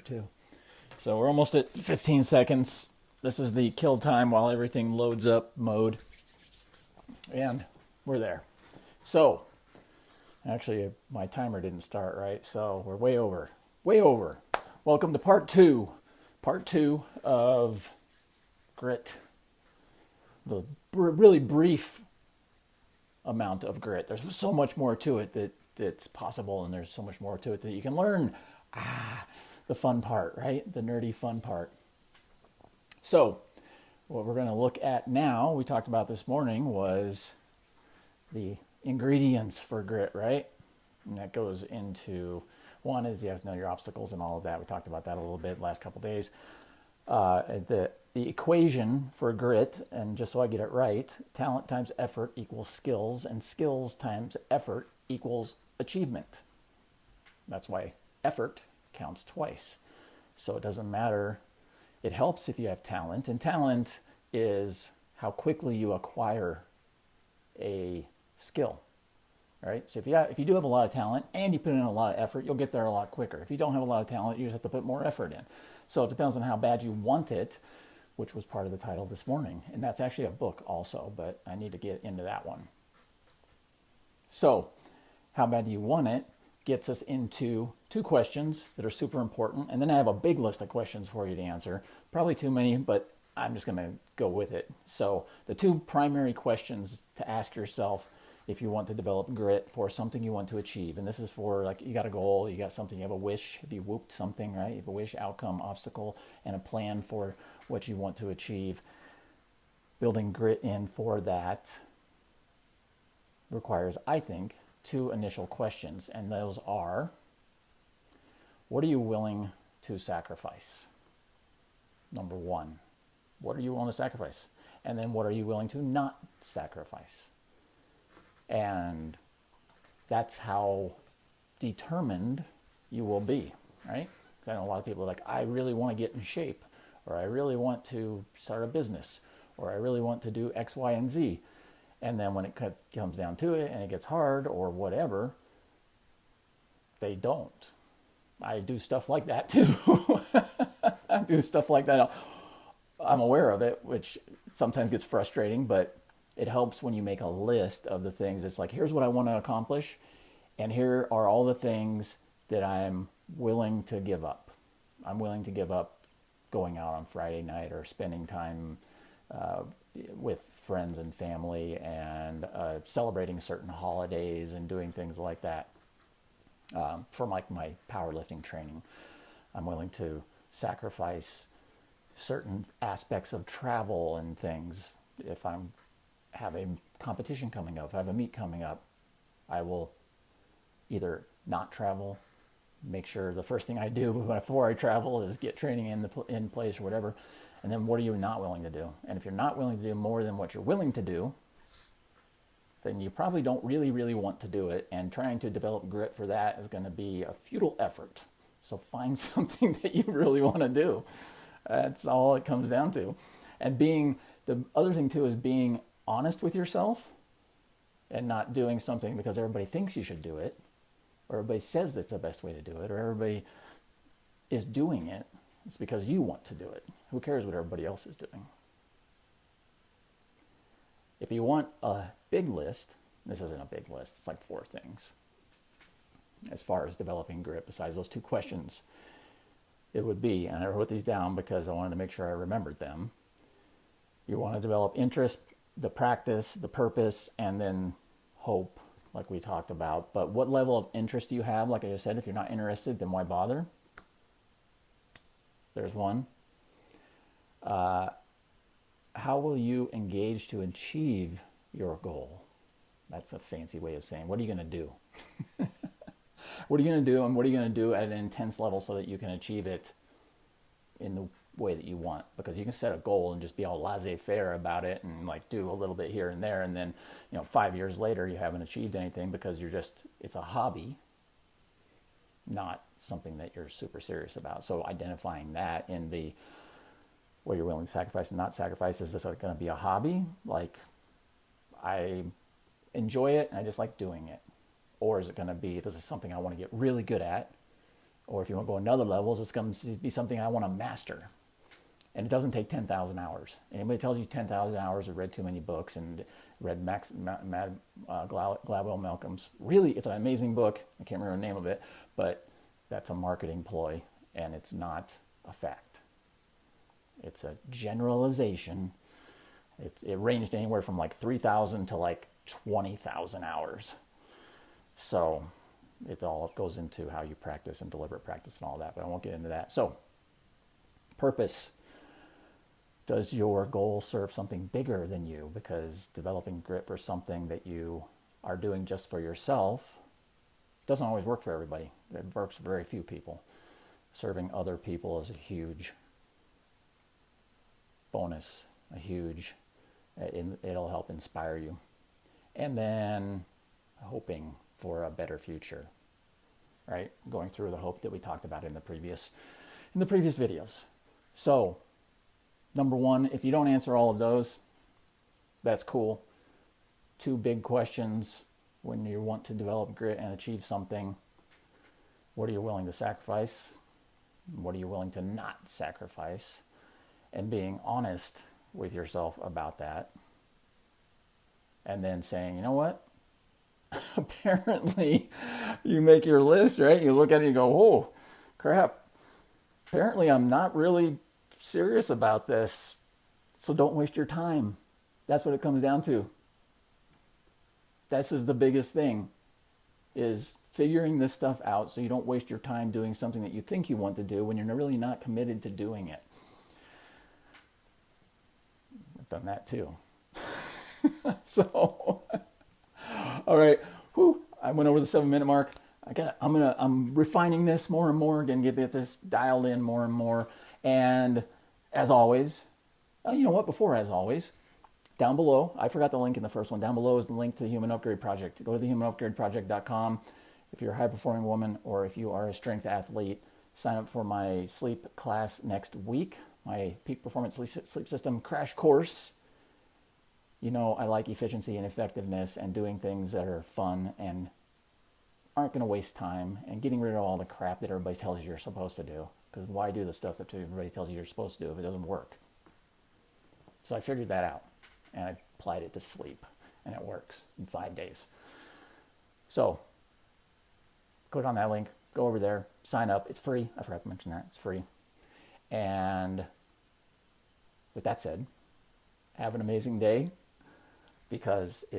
2. So we're almost at 15 seconds. This is the kill time while everything loads up mode. And we're there. So, actually, my timer didn't start right, so we're way over. Way over. Welcome to part 2. Part 2 of grit. The really brief amount of grit. There's so much more to it that's possible, and there's so much more to it that you can learn. The fun part, right? The nerdy fun part. So, what we're going to look at now, we talked about this morning, was the ingredients for grit, right? And that goes into, one is you have to know your obstacles and all of that. We talked about that a little bit last couple days. The equation for grit, and just so I get it right, talent times effort equals skills, and skills times effort equals achievement. That's why effort counts twice. So it doesn't matter. It helps if you have talent, and talent is how quickly you acquire a skill, right? So if you do have a lot of talent and you put in a lot of effort, you'll get there a lot quicker. If you don't have a lot of talent, you just have to put more effort in. So it depends on how bad you want it, which was part of the title this morning. And that's actually a book also, but I need to get into that one. So how bad do you want it gets us into 2 questions that are super important. And then I have a big list of questions for you to answer. Probably too many, but I'm just going to go with it. So the 2 primary questions to ask yourself if you want to develop grit for something you want to achieve. And this is for, like, you got a goal, you got something, you have a wish, if you whooped something, right? You have a wish, outcome, obstacle, and a plan for what you want to achieve. Building grit in for that requires, I think, 2 initial questions. And those are, what are you willing to sacrifice? Number 1, what are you willing to sacrifice? And then what are you willing to not sacrifice? And that's how determined you will be, right? Because I know a lot of people are like, I really want to get in shape, or I really want to start a business, or I really want to do X, Y, and Z. And then when it comes down to it and it gets hard or whatever, they don't. I do stuff like that too. I do stuff like that. I'm aware of it, which sometimes gets frustrating, but it helps when you make a list of the things. It's like, here's what I want to accomplish, and here are all the things that I'm willing to give up. I'm willing to give up going out on Friday night or spending time with friends and family and celebrating certain holidays and doing things like that. For like my powerlifting training, I'm willing to sacrifice certain aspects of travel and things. If I have a competition coming up, if I have a meet coming up, I will either not travel, make sure the first thing I do before I travel is get training in place or whatever. And then what are you not willing to do? And if you're not willing to do more than what you're willing to do, then you probably don't really, really want to do it. And trying to develop grit for that is going to be a futile effort. So find something that you really want to do. That's all it comes down to. And the other thing too is being honest with yourself and not doing something because everybody thinks you should do it, or everybody says that's the best way to do it, or everybody is doing it. It's because you want to do it. Who cares what everybody else is doing? If you want a big list, this isn't a big list, it's like 4 things. As far as developing grit, besides those 2 questions, it would be, and I wrote these down because I wanted to make sure I remembered them. You want to develop interest, the practice, the purpose, and then hope, like we talked about. But what level of interest do you have? Like I just said, if you're not interested, then why bother? There's one. How will you engage to achieve your goal? That's a fancy way of saying, what are you going to do? What are you going to do, and what are you going to do at an intense level so that you can achieve it in the way that you want? Because you can set a goal and just be all laissez-faire about it and like do a little bit here and there, and then 5 years later you haven't achieved anything because it's a hobby, not something that you're super serious about. So identifying that in the what you're willing to sacrifice and not sacrifice. Is this going to be a hobby? Like, I enjoy it and I just like doing it. Or is it going to be, this is something I want to get really good at, Or if you want to go another levels, it's going to be something I want to master. And it doesn't take 10,000 hours. Anybody tells you 10,000 hours or read too many books and read Gladwell Malcolm's, really, it's an amazing book. I can't remember the name of it, but that's a marketing ploy, and it's not a fact. It's a generalization. It ranged anywhere from like 3,000 to like 20,000 hours. So it all goes into how you practice and deliberate practice and all that, but I won't get into that. So, purpose. Does your goal serve something bigger than you? Because developing grit for something that you are doing just for yourself doesn't always work for everybody. It works for very few people. Serving other people is a huge bonus, it'll help inspire you. And then hoping for a better future, right? Going through the hope that we talked about in the previous videos. So, number one, if you don't answer all of those, that's cool. 2 big questions when you want to develop grit and achieve something. What are you willing to sacrifice? What are you willing to not sacrifice? And being honest with yourself about that. And then saying, you know what? Apparently, you make your list, right? You look at it and you go, oh, crap. Apparently, I'm not really serious about this. So don't waste your time. That's what it comes down to. This is the biggest thing, is figuring this stuff out so you don't waste your time doing something that you think you want to do when you're really not committed to doing it. I've done that too. So, all right. Whew, I went over the 7-minute mark. I'm refining this more and more, gonna get this dialed in more and more. And as always, you know what? Before as always, down below, I forgot the link in the first one. Down below is the link to the Human Upgrade Project. Go to thehumanupgradeproject.com. If you're a high-performing woman or if you are a strength athlete, sign up for my sleep class next week, my Peak Performance Sleep System crash course. You know, I like efficiency and effectiveness and doing things that are fun and aren't going to waste time and getting rid of all the crap that everybody tells you you're supposed to do. Because why do the stuff that everybody tells you you're supposed to do if it doesn't work? So I figured that out and I applied it to sleep and it works in 5 days. So click on that link, go over there, sign up. It's free. I forgot to mention that. It's free. And with that said, have an amazing day, because